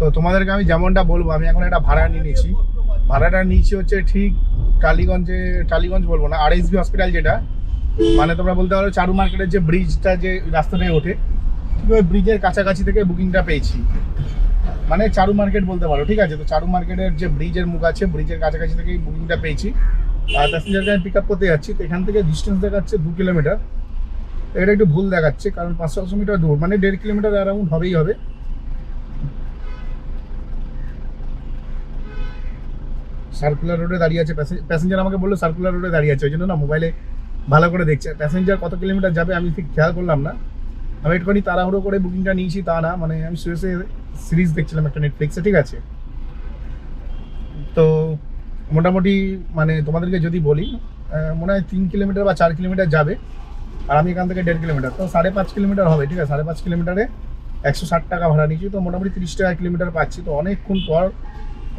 তো তোমাদেরকে আমি যেমনটা বলবো, আমি এখন একটা ভাড়া নিয়ে নিয়েছি। ভাড়াটা নিয়েছি হচ্ছে ঠিক টালিগঞ্জ বলবো না, RSB হসপিটাল, যেটা মানে তোমরা বলতে পারো চারু মার্কেটের যে ব্রিজটা যে রাস্তাটায় ওঠে, ঠিক ওই ব্রিজের কাছাকাছি থেকে বুকিংটা পেয়েছি। মানে চারু মার্কেট বলতে পারো, ঠিক আছে। তো চারু মার্কেটের যে ব্রিজের মুখ আছে, ব্রিজের কাছাকাছি থেকেই বুকিংটা পেয়েছি। আর প্যাসেঞ্জারকে আমি পিক আপ করতে যাচ্ছি। তো এখান থেকে ডিস্টেন্স দেখাচ্ছে 2 কিলোমিটার। এটা একটু ভুল দেখাচ্ছে, কারণ 500 মিটার দূর, মানে 1.5 কিলোমিটার অ্যারাউন্ড হবেই হবে। সার্কুলার রোডে দাঁড়িয়ে আছে প্যাসেঞ্জার, আমাকে বললো সার্কুলার রোডে দাঁড়িয়ে আছে, ওই জন্য না মোবাইলে ভালো করে দেখছে প্যাসেঞ্জার কত কিলোমিটার যাবে আমি ঠিক খেয়াল করলাম না। আমি একটুখানি তাড়াহুড়ো করে বুকিংটা নিয়েছি তা না, মানে আমি শুয়ে সিরিজ দেখছিলাম একটা নেটফ্লিক্সে, ঠিক আছে। তো মোটামুটি মানে তোমাদেরকে যদি বলি, মনে হয় 3 কিলোমিটার বা 4 কিলোমিটার যাবে। আর আমি এখান থেকে 1.5 কিলোমিটার, তো 5.5 কিলোমিটার হবে, ঠিক আছে। 5.5 কিলোমিটারে 160 টাকা ভাড়া নিয়েছি, তো মোটামুটি 30 টাকা কিলোমিটার পাচ্ছি। তো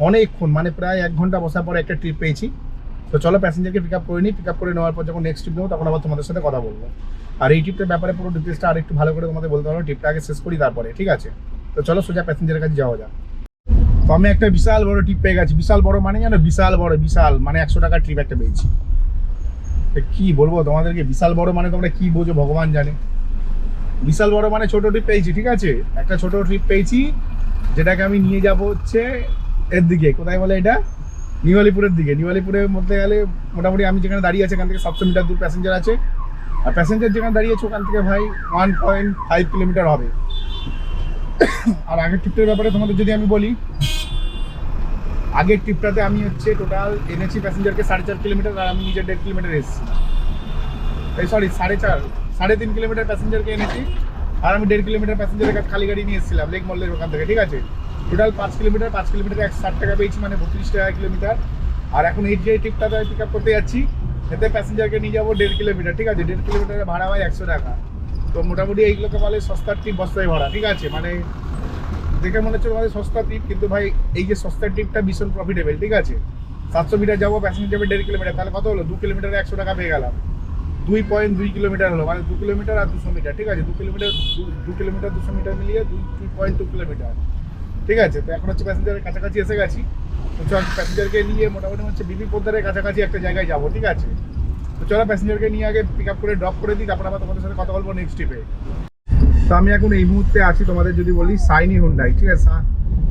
অনেকক্ষণ মানে প্রায় 1 ঘন্টা বসার পর একটা ট্রিপ পেয়েছি। তো চলো প্যাসেঞ্জারকে পিক আপ করে নিই। পিক আপ করে নেওয়ার পর যখন নেক্সট ট্রিপ নেবো তখন আবার তোমাদের সাথে কথা বলবো। আর এই ট্রিপটার ব্যাপারে পুরো ডিটেলসটা আর একটু ভালো করে তোমাদের বলতে পারবো, ট্রিপটা আগে শেষ করি তারপরে, ঠিক আছে। তো চলো সোজা প্যাসেঞ্জারের কাছে যাওয়া যাক। তো আমি একটা বিশাল বড় ট্রিপ পেয়ে গেছি। বিশাল বড় মানে জানো, বিশাল মানে 100 টাকার ট্রিপ একটা পেয়েছি। কি বলবো তোমাদেরকে, বিশাল বড় মানে তোমরা কি বোঝো ভগবান জানে। বিশাল বড় মানে ছোট ট্রিপ পেয়েছি, ঠিক আছে। একটা ছোট ট্রিপ পেয়েছি, যেটাকে আমি নিয়ে যাব হচ্ছে এর দিকে, কোথায় বলে এটা, নিউ দিকে। নিউ মধ্যে গেলে মোটামুটি আমি যেখানে দাঁড়িয়ে আছি এখান থেকে 700 মিটার দূর প্যাসেঞ্জার আছে। আর প্যাসেঞ্জার যেখানে দাঁড়িয়েছে ওখান থেকে ভাই 1.5 কিলোমিটার হবে। আর আগের ট্রিপটার ব্যাপারে তোমাদের যদি আমি বলি, আগের ট্রিপটাতে আমি হচ্ছে টোটাল এনেছি প্যাসেঞ্জারকে 4.5 কিলোমিটার, আর আমি নিজে 1.5 কিলোমিটার এসেছি। এই সরি 3.5 কিলোমিটার প্যাসেঞ্জারকে এনেছি, আর আমি 1.5 কিলোমিটার প্যাসেঞ্জারের কাছে খালি গাড়ি নিয়ে এসেছিলাম লেক মলের ওখান থেকে, ঠিক আছে। টোটাল 5 কিলোমিটারে 160 টাকা পেয়েছি, মানে 32 টাকা কিলোমিটার। আর এখন এই যে ট্রিপটাতে পিক আপ করতে যাচ্ছি, এতে প্যাসেঞ্জারকে নিয়ে যাবো 1.5 কিলোমিটার, ঠিক আছে। 1.5 কিলোমিটারের ভাড়া হয় 100 টাকা। তো মোটামুটি এইগুলোকে বলে সস্তার ট্রিপ বস্তায় ভাড়া, ঠিক আছে। মানে দেখে মনে হচ্ছে তোমাদের সস্তা ট্রিপ, কিন্তু ভাই এই যে সস্তার ট্রিপটা ভীষণ প্রফিটেবল, ঠিক আছে। 700 মিটার যাবো, প্যাসেঞ্জার যাবে 1.5 কিলোমিটার, তাহলে কত হলো, 2 কিলোমিটারে 100 টাকা পেয়ে গেলাম। 2.2 কিলোমিটার হলো, মানে 2 কিলোমিটার আর 200 মিটার, ঠিক আছে। 2 কিলোমিটার 200 মিটার মিলিয়ে 2.2 কিলোমিটার, ঠিক আছে। তো এখন হচ্ছে প্যাসেঞ্জারের কাছাকাছি এসে গেছি। তো চল প্যাসেঞ্জারকে নিয়ে মোটামুটি হচ্ছে বিপি পোদ্দারের কাছাকাছি একটা জায়গায় যাবো, ঠিক আছে। তো চলো প্যাসেঞ্জারকে নিয়ে আগে পিক আপ করে ড্রপ করে দিই, তারপর আবার তোমাদের সাথে কথা বলবো নেক্সট ট্রিপে। তো আমি এখন এই মুহূর্তে আছি তোমাদের যদি বলি শাইনি হুন্ডাই, ঠিক আছে।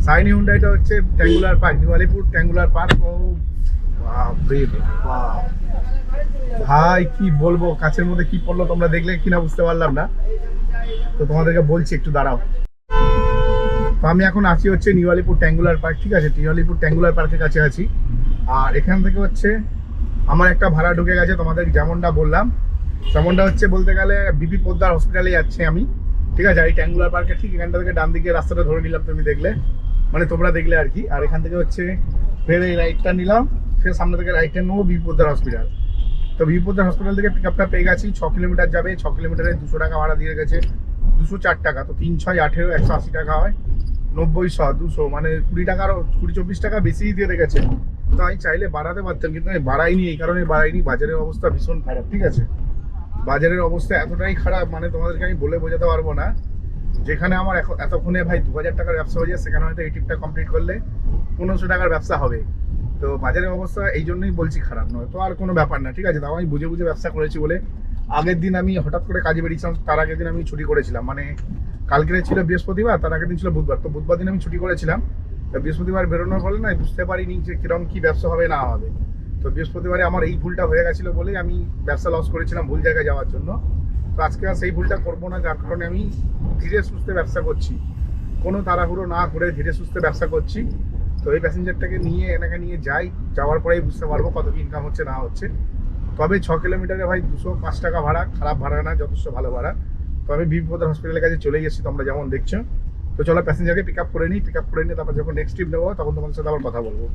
শাইনি হুন্ডাইটা হচ্ছে ট্যাঙ্গুলার পার্ক, নিউ আলিপুর ট্যাঙ্গুলার পার্ক। ও ভাই কি বলবো, কাছের মধ্যে কি পড়লো তোমরা দেখলে কিনা বুঝতে পারলাম না। তো তোমাদেরকে বলছি, একটু দাঁড়াও। তো আমি এখন আছি হচ্ছে নিউ আলিপুর ট্যাঙ্গুলার পার্ক, ঠিক আছে। নিউ আলিপুর ট্যাঙ্গুলার পার্কের কাছে আছি। আর এখান থেকে হচ্ছে আমার একটা ভাড়া ঢুকে গেছে, তোমাদের যেমনটা বললাম তেমনটা হচ্ছে বলতে গেলে বিপি পোদ্দার হসপিটালে যাচ্ছি আমি, ঠিক আছে। এই ট্যাঙ্গুলার পার্কের ঠিক এখানটা থেকে ডান দিকে রাস্তাটা ধরে নিলাম, তুমি দেখলে মানে তোমরা দেখলে আর কি। আর এখান থেকে হচ্ছে ফের এই রাইটটা নিলাম, ফের সামনে থেকে রাইটটা নেবো বিপি পোদ্দার হসপিটাল। তো বিপি পোদ্দার হসপিটাল থেকে পিক আপটা পেয়ে গেছি। 6 কিলোমিটার যাবে, 6 কিলোমিটারে 200 টাকা ভাড়া দিয়ে গেছে, 204 টাকা। তো 3, 6, 18, 180 টাকা হয়, 90, 100, 200, মানে 20 টাকা, 20-24 টাকা বেশি দিয়ে রেখেছে। তো আমি চাইলে বাড়াতে পারতাম, কিন্তু আমি বাড়াইনি। এই কারণে বাড়াইনি, বাজারের অবস্থা ভীষণ খারাপ, ঠিক আছে। বাজারের অবস্থা এতটাই খারাপ, মানে তোমাদেরকে আমি বলে বোঝাতে পারবো না। যেখানে আমার এতক্ষণে ভাই 2000 টাকার ব্যবসা হয়ে যায়, সেখানে হয়তো এই ট্রিপটা কমপ্লিট করলে 1500 টাকার ব্যবসা হবে। তো বাজারের অবস্থা এই জন্যই বলছি খারাপ, নয় তো আর কোনো ব্যাপার না, ঠিক আছে। তাও আমি বুঝে বুঝে ব্যবসা করেছি বলে। আগের দিন আমি হঠাৎ করে কাজে বেরিয়েছিলাম, তার আগের দিন আমি ছুটি করেছিলাম, মানে কালকে ছিল বৃহস্পতিবার, তার আগের দিন ছিল বুধবার। তো বুধবার দিন আমি ছুটি করেছিলাম। তো বৃহস্পতিবার বেরোনোর ফলে না বুঝতে পারিনি যে কিরকম কি ব্যবসা হবে না হবে। তো বৃহস্পতিবারে আমার এই ভুলটা হয়ে গেছিলো বলে আমি ব্যবসা লস করেছিলাম ভুল জায়গায় যাওয়ার জন্য। তো আজকে আর সেই ভুলটা করবো না, যার কারণে আমি ধীরে সুস্থে ব্যবসা করছি, কোনো তাড়াহুড়ো না করে ধীরে সুস্থে ব্যবসা করছি। তো এই প্যাসেঞ্জারটাকে নিয়ে এনাকে নিয়ে যাওয়ার পরেই বুঝতে পারবো কত কি ইনকাম হচ্ছে না হচ্ছে। তবে 6 কিলোমিটারে ভাই 205 টাকা ভাড়া, খারাপ ভাড়া না, যথেষ্ট ভালো ভাড়া। তো আমি বিপি পোদ্দার হসপিটালের কাছে চলে গেছি, তোমরা যেমন দেখছো। তো চলো প্যাসেঞ্জারকে পিক আপ করে নিই, তারপর যখন নেক্সট ট্রিপ নেবো তখন তোমাদের সাথে আবার কথা বলবো।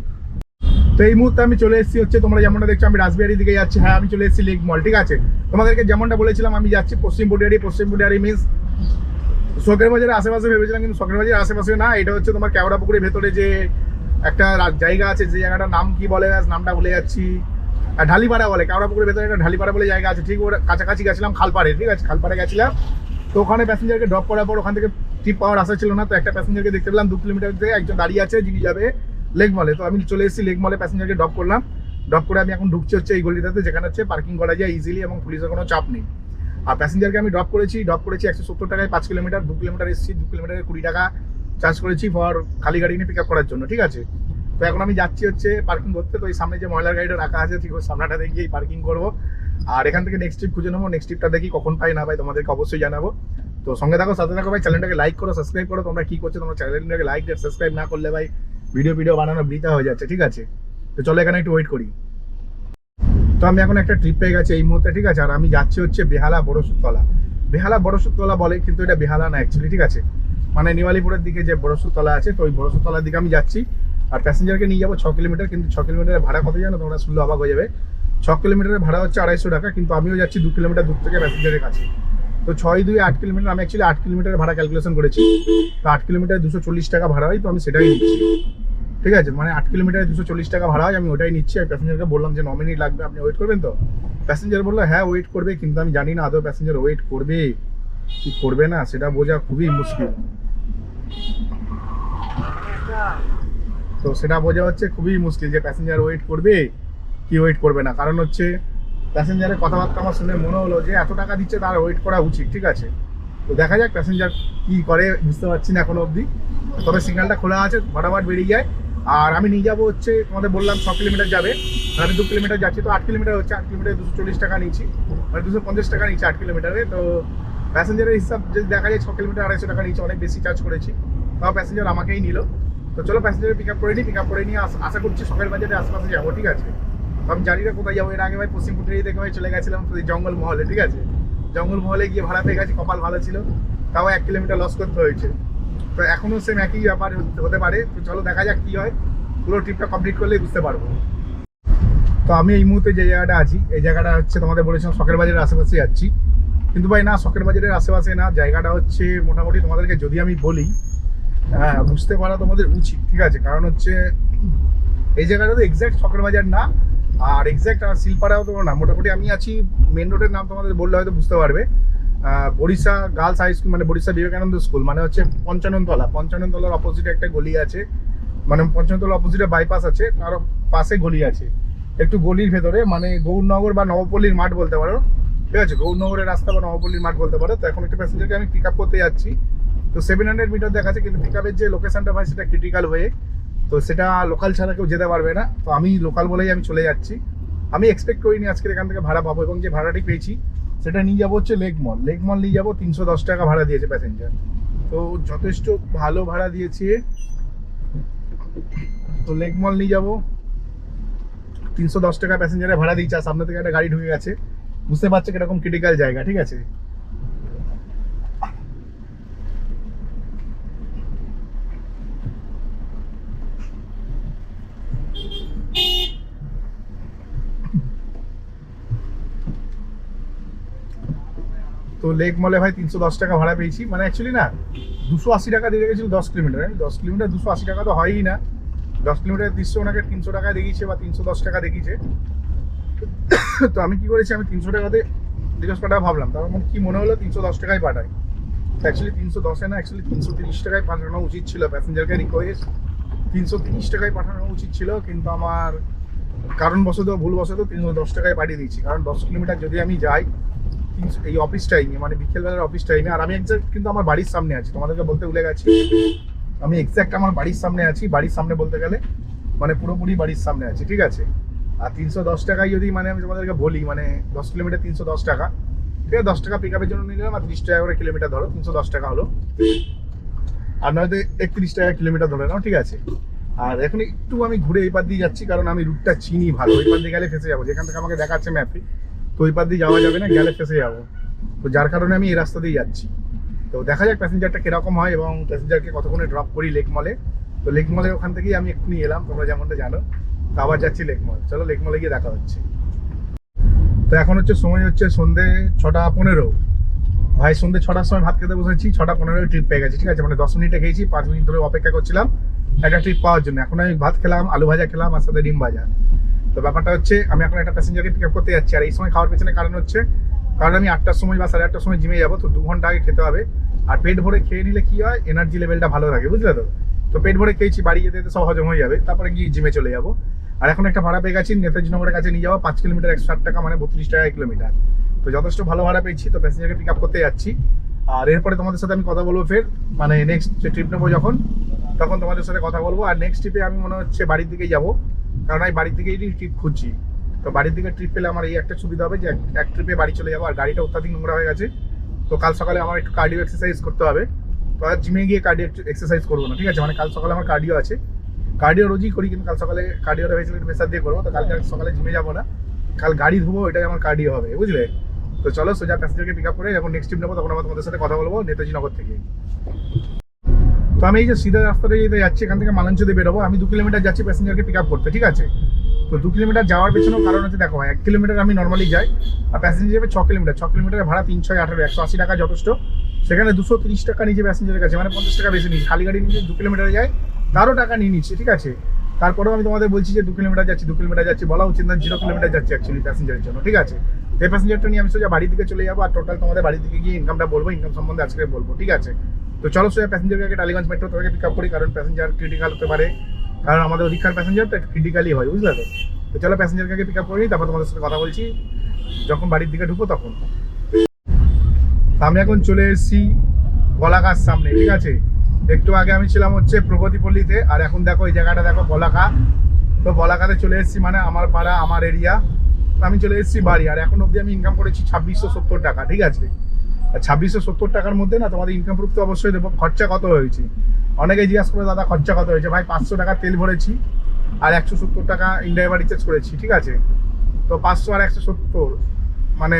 তো এই মুহূর্তে আমি চলে এসেছি হচ্ছে, তোমরা যেমনটা দেখছো আমি রাসবিহারির দিকে যাচ্ছি। হ্যাঁ, আমি চলে এসেছি লেক মল, ঠিক আছে। তোমাদেরকে যেমনটা বলেছিলাম আমি যাচ্ছি পশ্চিম বুডিয়ারি মিন্স শখের বাজারের আশেপাশে ভেবেছিলাম, কিন্তু শখের বাজারের আশেপাশে না। এটা হচ্ছে তোমার কেওড়া পুকুরের ভেতরে যে একটা জায়গা আছে, যে জায়গাটার নাম কি বলে, নামটা ভুলে যাচ্ছি। ঢালিপাড়া বলে, কেওড়া পুকুরের ভেতরে একটা ঢালিপাড়া বলে জায়গা আছে, ঠিক ওর কাছাকাছি গেছিলাম খালপাড়ে, ঠিক আছে। খালপাড়ে গেছিলাম, তো ওখানে প্যাসেঞ্জারকে ড্রপ করার পর ওখান থেকে ট্রিপ পাওয়ার আশা ছিল না। তো একটা প্যাসেঞ্জারকে দেখতে পেলাম 2 কিলোমিটার থেকে, একজন দাঁড়িয়ে আছে যিনি যাবে লেক মলে। তো আমি চলে এসেছি লেক মলে, প্যাসেঞ্জারকে ড্রপ করলাম। ড্রপ করে আমি এখন ঢুকছি হচ্ছে এই গলিটাতে, যেখানে হচ্ছে পার্কিং করা যায় ইজিলি এবং পুলিশের কোনো চাপ নেই। আর প্যাসেঞ্জারকে আমি ড্রপ করেছি 170 টাকায় 5 কিলোমিটার, 2 কিলোমিটার এসেছি, 2 কিলোমিটারে 20 টাকা চার্জ করেছি ফর খালি গাড়ি নিয়ে পিক আপ করার জন্য, ঠিক আছে। তো এখন আমি যাচ্ছি হচ্ছে পার্কিং করতে। তো এই সামনে যে ময়লার গাড়িটা রাখা আছে ঠিক ওই সামনাটাতে গিয়েই পার্কিং করবো। আর এখান থেকে নেক্সট ট্রিপ খুঁজে নেবো। নেক্সট ট্রিপটা দেখি কখন পাই না পাই তোমাদেরকে অবশ্যই জানাবো। তো সঙ্গে থাকো, সাথে থাকো ভাই। চ্যানেলটাকে লাইক করো, সাবস্ক্রাইব করো। তোমরা কি করছো? তোমরা চ্যানেলটাকে লাইক আর সাবস্ক্রাইব না করলে ভাই ভিডিও বানানো বৃথা হয়ে যাচ্ছে, ঠিক আছে। তো চলো এখানে একটু ওয়েট করি। তো আমি এখন একটা ট্রিপ পেয়ে গেছি এই মুহূর্তে, ঠিক আছে। আর আমি যাচ্ছি হচ্ছে বেহালা বড়সুরতলা। বেহালা বড়সুরতলা বলে, কিন্তু এটা বেহালা না অ্যাকচুয়ালি, ঠিক আছে। মানে নিওয়ালিপুরের দিকে যে বড়সুরতলা আছে, তো ওই বড়সুরতলার দিকে আমি যাচ্ছি। আর প্যাসেঞ্জারকে নিয়ে যাবো 6 কিলোমিটার, কিন্তু 6 কিলোমিটারের ভাড়া কত জানো তোমরা? শুনলে অবাক হয়ে যাবে। 6 কিলোমিটারের ভাড়া হচ্ছে 250 টাকা, কিন্তু আমিও যাচ্ছি 2 কিলোমিটার দূর থেকে প্যাসেঞ্জারের কাছে। তো 6 2 8 কিলোমিটার, আমি অ্যাকচুয়ালি 8 কিলোমিটারের ভাড়া ক্যালকুলেশন করেছি। তো 8 কিলোমিটার 240 টাকা ভাড়া হয়, তো আমি সেটাই নিচ্ছি, ঠিক আছে। মানে 8 কিলোমিটারে 240 টাকা ভাড়া হয়, আমি ওটাই নিচ্ছি। আর প্যাসেঞ্জারকে বললাম যে 9 মিনিট লাগবে, আপনি ওয়েট করবেন তো? প্যাসেঞ্জার বললো হ্যাঁ ওয়েট করবে, কিন্তু আমি জানি না আদৌ প্যাসেঞ্জার ওয়েট করবে কি করবে না, সেটা বোঝা খুবই মুশকিল। তো সেটা বোঝা হচ্ছে খুবই মুশকিল যে প্যাসেঞ্জার ওয়েট করবে কি ওয়েট করবে না। কারণ হচ্ছে প্যাসেঞ্জারের কথাবার্তা আমার শুনে মনে হলো যে এত টাকা দিচ্ছে তার ওয়েট করা উচিত, ঠিক আছে। তো দেখা যাক প্যাসেঞ্জার কি করে, বুঝতে পারছি না এখনো অবধি। তবে সিগন্যালটা খোলা আছে, ফটাফট বেরিয়ে যায়। আর আমি নিয়ে যাবো হচ্ছে, তোমাদের বললাম 6 কিলোমিটার যাবে, আমি 2 কিলোমিটার যাচ্ছি। তো 8 কিলোমিটার হচ্ছে, 8 কিলোমিটারে 240 টাকা নিচ্ছি, মানে 250 টাকা নিচ্ছি 8 কিলোমিটারে। তো প্যাসেঞ্জারের হিসাব যদি দেখা যায় 6 কিলোমিটার 250 টাকা নিচ্ছে, অনেক বেশি চার্জ করেছি। তাও প্যাসেঞ্জার আমাকেই নিল। তো চলো প্যাসেঞ্জার পিক আপ করে নিয়ে আশা করছি সকাল বাজারে আশেপাশে যাবো, ঠিক আছে। তো আমি জানি না কোথায় যাবো। এর আগে ভাই পশ্চিম পুটুরি থেকে ভাই চলে গেছিলাম জঙ্গল মহলে, ঠিক আছে। জঙ্গল মহলে গিয়ে ভাড়া পেয়ে গেছি, কপাল ভালো ছিল, তাও 1 কিলোমিটার লস করতে হয়েছে। তো এখনো সেম একই ব্যাপার হতে পারে। তো চলো দেখা যাক কি হয়, পুরো ট্রিপটা কমপ্লিট করলেই বুঝতে পারবো। তো আমি এই মুহূর্তে যে জায়গাটা আছি, এই জায়গাটা হচ্ছে তোমাদের বলেছিলাম শখের বাজারের আশেপাশে যাচ্ছি, কিন্তু ভাই না, শখের বাজারের আশেপাশে না। জায়গাটা হচ্ছে মোটামুটি তোমাদেরকে যদি আমি বলি, হ্যাঁ বুঝতে পারা তোমাদের উচিত, ঠিক আছে। কারণ হচ্ছে এই জায়গাটা তো এক্স্যাক্ট শখের বাজার না, আর এক্স্যাক্ট শিলপাড়াও তো না। মোটামুটি আমি আছি মেন রোডের নাম তোমাদের বললে হয়তো বুঝতে পারবে, বরিশা গার্লস হাই স্কুল, মানে বরিশা বিবেকানন্দ স্কুল, মানে হচ্ছে 55 তলার অপোজিটে একটা গলি আছে, মানে 55 তলার অপোজিটে বাইপাস আছে, তার পাশে গলি আছে, একটু গলির ভেতরে, মানে গৌরনগর বা নবপল্লীর মাঠ বলতে পারো, ঠিক আছে। গৌরনগরের রাস্তা বা নবপল্লীর মাঠ বলতে পারো। তো এখন একটা প্যাসেঞ্জারকে আমি পিক আপ করতে যাচ্ছি। তো 700 মিটার দেখাচ্ছে, কিন্তু পিক আপের যে লোকেশনটা ভাই সেটা ক্রিটিক্যাল হয়ে, তো সেটা লোকাল ছাড়া কেউ যেতে পারবে না। তো আমি লোকাল বলেই আমি চলে যাচ্ছি। আমি এক্সপেক্ট করিনি আজকের এখান থেকে ভাড়া পাবো, এবং যে ভাড়াটি পেয়েছি সেটা নিয়ে যাবো হচ্ছে লেক মল নিয়ে যাবো। 310 টাকা ভাড়া দিয়েছে প্যাসেঞ্জার, তো যথেষ্ট ভালো ভাড়া দিয়েছে। তো লেক মল নিয়ে যাবো, 310 টাকা প্যাসেঞ্জারের ভাড়া দিয়েছে। আর সামনে থেকে একটা গাড়ি ঢুকে গেছে, বুঝতে পারছো কিরকম ক্রিটিক্যাল জায়গা, ঠিক আছে। তো লেক মলে ভাই 310 টাকা ভাড়া পেয়েছি, মানে অ্যাকচুয়ালি না 280 টাকা দিয়ে গেছিল 10 কিলোমিটার। 10 কিলোমিটার 280 টাকা তো হয়ই না। 10 কিলোমিটার দৃশ্য ওনাকে 300 টাকা দেখিয়েছে বা 310 টাকা দেখিয়েছে। তো আমি কি করেছি, আমি 300 টাকাতে 310 টাকা ভাবলাম, তার মানে কি মনে হলো 310 টাকায় পাঠাই। অ্যাকচুয়ালি 310 না, অ্যাকচুয়ালি 330 টাকায় পাঠানো উচিত ছিল। প্যাসেঞ্জারকে রিকোয়েস্ট 330 টাকায় পাঠানো উচিত ছিল, কিন্তু আমার কারণবশত ভুলবশত 310 টাকায় পাঠিয়ে দিচ্ছি। কারণ 10 কিলোমিটার যদি আমি যাই এই অফিস টাইমে, মানে বিকেলবেলার অফিস টাইমে, আর আমি এক্সাক্ট কিন্তু আমার বাড়ির সামনে আছি, তোমাদেরকে বলতে ভুলে গেছি, আমি এক্সাক্ট আমার বাড়ির সামনে আছি। বাড়ির সামনে বলতে গেলে মানে পুরোপুরি বাড়ির সামনে আছি, ঠিক আছে। আর 310 টাকায় যদি মানে আমি তোমাদেরকে বলি, মানে 10 কিলোমিটার 310 টাকা, ঠিক আছে। 10 টাকা পিক আপের জন্য নিলাম, আর 30 টাকা করে কিলোমিটার ধরো, 310 টাকা হলো। আর নয়তো 31 টাকা কিলোমিটার ধরে নাও, ঠিক আছে। আর এখন একটু আমি ঘুরে এই পার দিয়ে যাচ্ছি, কারণ আমি রুটটা চিনি ভালো। ওই পার দিয়ে গেলে ফেসে যাবো, যেখান থেকে আমাকে দেখাচ্ছে ম্যাপে, তো ওই পার দিয়ে যাওয়া যাবে না, গেলে ফেসে যাবো। তো যার কারণে আমি এই রাস্তা দিয়ে যাচ্ছি। তো দেখা যাক প্যাসেঞ্জারটা কিরকম হয়, এবং প্যাসেঞ্জারকে কতক্ষণে ড্রপ করি লেক মলে। তো লেক মলে ওখান থেকেই আমি এক্ষুনি এলাম, তোমরা যেমনটা জানো। তো আবার যাচ্ছি লেক মল। চলো লেক মলে গিয়ে দেখা হচ্ছে। তো এখন হচ্ছে সময় হচ্ছে সন্ধ্যে 6:15। ভাই সন্ধ্যে 6টার সময় ভাত খেতে বসেছি, 6:15 ট্রিপ পেয়ে গেছি, ঠিক আছে। মানে 10 মিনিটে খেয়েছি, 5 মিনিট ধরে অপেক্ষা করছিলাম একটা ট্রিপ পাওয়ার জন্য। এখন আমি ভাত খেলাম, আলু ভাজা খেলাম, আর সাথে ডিম ভাজা। তো ব্যাপারটা হচ্ছে আমি এখন একটা প্যাসেঞ্জারকে পিক আপ করতে যাচ্ছি। আর এই সময় খাওয়ার পেছনে কারণ হচ্ছে, কারণ আমি 8টার সময় বা 8:30টার সময় জিমে যাবো, তো 2 ঘন্টা আগে খেতে হবে। আর পেট ভরে খেয়ে নিলে কি হয়, এনার্জি লেভেলটা ভালো থাকে, বুঝলে তো? তো পেট ভরে খেয়েছি, বাড়ি যেতে যেতে সব হজম হয়ে যাবে, তারপরে গিয়ে জিমে চলে যাবো। আর এখন একটা ভাড়া পেয়ে গেছি নেতাজি নগরের কাছে নিয়ে যাওয়া, 5 কিলোমিটার 160 টাকা, মানে 32 টাকা কিলোমিটার। তো যথেষ্ট ভালো ভাড়া পেয়েছি, তো প্যাসেঞ্জারকে পিক আপ করতে যাচ্ছি। আর এরপরে তোমাদের সাথে আমি কথা বলবো ফের, মানে নেক্সট যে ট্রিপ নেবো যখন, তখন তোমাদের সাথে কথা বলবো। আর নেক্সট ট্রিপে আমি মনে হচ্ছে বাড়ির দিকেই যাবো, কারণ আমি বাড়ির দিকেই ট্রিপ খুঁজছি। তো বাড়ির দিকে ট্রিপ পেলে আমার এই একটা সুবিধা হবে যে এক ট্রিপে বাড়ি চলে যাবো। আর গাড়িটা অত্যাধিক নোংরা হয়ে গেছে, তো কাল সকালে আমার একটু কার্ডিও এক্সারসাইজ করতে হবে। তো আর জিমে গিয়ে কার্ডিও এক্সারসাইজ করবো না, ঠিক আছে? মানে কাল সকালে আমার কার্ডিও আছে, কার্ডিও রোজই করি, কিন্তু কাল সকালে কার্ডিওটা ভেবেছিলাম একটু প্রেসার দিয়ে করবো। তো কালকে সকালে জিমে যাবো না, কাল গাড়ি ধুবো, এটাই আমার কার্ডিও হবে, বুঝলে? তো চলো সোজা প্যাসেঞ্জারকে পিক আপ করে যখন নেক্সট ট্রিপ নেবো তখন আমরা তোমাদের সাথে কথা বলবো নেতাজি নগর থেকে। তো আমি এই যে সিধা রাস্তাতে যেতে যাচ্ছি, এখান থেকে মালঞ্চতে বেরোবো। আমি 2 কিলোমিটার যাচ্ছি প্যাসেঞ্জারকে পিক আপ করতে, ঠিক আছে? তো 2 কিলোমিটার যাওয়ার পেছনেও কারণ হচ্ছে, দেখো 1 কিলোমিটার আমি নর্মালি যাই, আর প্যাসেঞ্জার যাবে 6 কিলোমিটার। 6 কিলোমিটারের ভাড়া 3, 6, 18, 180 টাকা যথেষ্ট। সেখানে 230 টাকা নিচে প্যাসেঞ্জারের কাছে, মানে 50 টাকা বেশি নিচ্ছে। খালি গাড়ি নিচে 2 কিলোমিটারে যায়, তারও টাকা নিয়ে নিচ্ছে, ঠিক আছে? তারপরেও আমি তোমাদের বলছি যে 2 কিলোমিটার যাচ্ছি, 2 কিলোমিটার যাচ্ছি, বলা উচিত না 0 কিলোমিটার যাচ্ছি অ্যাকচুয়ালি প্যাসেঞ্জারের জন্য, ঠিক আছে? এই প্যাসেঞ্জারটা নিয়ে আমি সোজা বাড়ির দিকে চলে যাবো। আর টোটাল তোমাদের বাড়ি থেকে গিয়ে ইনকামটা বলবো, ইনকাম সম্বন্ধে আজকে বলবো, ঠিক আছে? তো চলো সোজা প্যাসেঞ্জারকে টালিগঞ্জ মেট্রো থেকে পিক আপ করি, কারণ প্যাসেঞ্জার ক্রিটিক্যাল হতে পারে, কারণ আমাদের অধিকার প্যাসেঞ্জার তো ক্রিটিক্যালি হয়, বুঝলে তো? তো চলো প্যাসেঞ্জারকে পিক আপ করি, তারপর তোমাদের সাথে কথা বলছি যখন বাড়ির দিকে ঢুকবো তখন। আমি এখন চলে এসেছি গলাকার সামনে, ঠিক আছে? একটু আগে আমি ছিলাম হচ্ছে প্রগতিপল্লীতে, আর এখন দেখো এই জায়গাটা দেখো বলাকা। তো বলাকাতে চলে এসেছি, মানে আমার পাড়া, আমার এরিয়া। আমি চলে এসেছি বাড়ি। আর এখন অবধি আমি ইনকাম করেছি 2670 টাকা, ঠিক আছে? আর 2670 টাকার মধ্যে না তোমাদের ইনকাম প্রুফ তো অবশ্যই দেবো। খরচা কত হয়েছে অনেকে জিজ্ঞাসা করে, দাদা খরচা কত হয়েছে? ভাই 500 টাকা তেল ভরেছি, আর 170 টাকা ইনড্রাইভার রিচার্জ করেছি, ঠিক আছে? তো 500 আর 170 মানে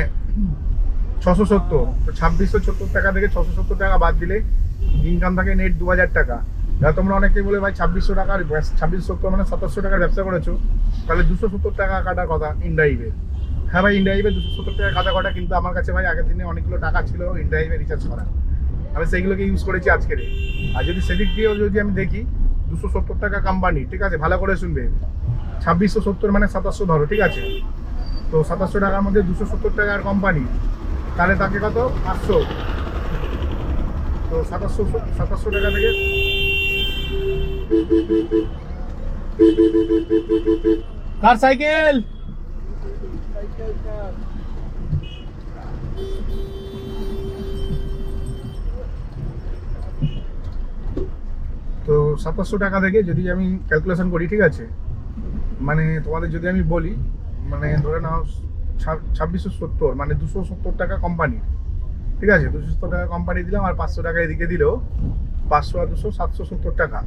670। তো 2670 টাকা থেকে 670 টাকা বাদ দিলে ইনকাম থাকে নেট 2000 টাকা। এবার তোমরা অনেকেই বলে, ভাই 2600 টাকার 2670 মানে 2700 টাকার ব্যবসা করেছো, তাহলে 270 টাকা কাটার কথা ইনড্রাইভে। হ্যাঁ ভাই, ইনড্রাইভে 270 টাকা কাটা কটা, কিন্তু আমার কাছে ভাই আগের দিনে অনেকগুলো টাকা ছিল ইনড্রাইভে রিচার্জ করা, আমি সেইগুলোকে ইউজ করেছি আজকের। আর যদি সেদিক দিয়েও যদি আমি দেখি, 270 টাকা কোম্পানি, ঠিক আছে? ভালো করে শুনবে, 2670 মানে 2700 ধরো, ঠিক আছে? তো 2700 টাকার মধ্যে 270 টাকার কোম্পানি, তাহলে তাকে কত? 500। তো 2700 টাকা থেকে কার সাইকেল তো 2700 টাকা থেকে যদি আমি ক্যালকুলেশন করি, ঠিক আছে? মানে তোমাদের যদি আমি বলি, মানে ধরে নাও 2670 মানে 270 টাকা কোম্পানি, ঠিক আছে? 270 টাকা কোম্পানি দিলাম, আর 500 টাকা এদিকে দিলেও 500 আর 200 770 টাকা,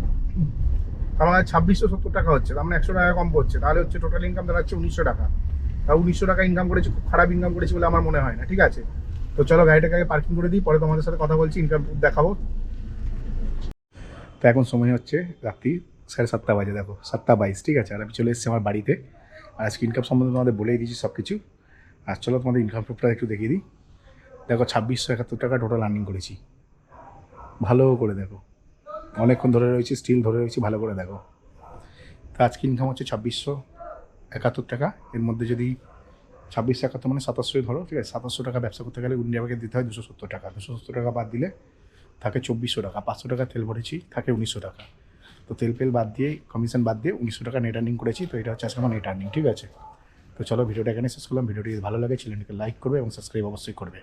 আমার 2670 টাকা হচ্ছে। তার মানে 100 টাকা কম পড়ছে, তাহলে হচ্ছে টোটাল ইনকাম দাঁড়াচ্ছে 1900 টাকা। তা 1900 টাকা ইনকাম করেছি, খুব খারাপ ইনকাম করেছি বলে আমার মনে হয় না, ঠিক আছে? তো চলো গাড়িটাকে আগে পার্কিং করে দিই, পরে তোমাদের সাথে কথা বলছি, ইনকাম দেখাবো। তো এখন সময় হচ্ছে রাত্রি 7:30 বাজে, দেখো 7:22, ঠিক আছে? আর আমি চলে এসেছি আমার বাড়িতে। আর আজকে ইনকাম সম্বন্ধে তোমাদের বলেই দিয়েছি সব কিছু। আর চলো তোমাদের ইনকাম প্রুফটা একটু দেখিয়ে দিই। দেখো 2671 টাকা টোটাল আর্নিং করেছি, ভালো করে দেখো, অনেকক্ষণ ধরে রয়েছি, স্টিল ধরে রয়েছি, ভালো করে দেখো। তো আজকে ইনকাম হচ্ছে 2671 টাকা। এর মধ্যে যদি 2671 মানে 2700 ধরো, ঠিক আছে? 2700 টাকা ব্যবসা করতে গেলে ইন্ডিয়াকে দিতে হয় 270 টাকা। 270 টাকা বাদ দিলে থাকে 2400 টাকা। 500 টাকা তেল ভরেছি, থাকে 1900 টাকা। তো তেল পেল বাদ দিয়ে, কমিশন বাদ দিয়ে 1900 টাকা নেট আর্নিং করেছি। তো এটা হচ্ছে আজকে আমার নেট আর্নিং, ঠিক আছে? তো চলো ভিডিওটা এখানে শেষ করলাম। ভিডিওটি যদি ভালো লাগে চ্যানেলটিকে লাইক করবে এবং সাবস্ক্রাইব অবশ্যই করবে।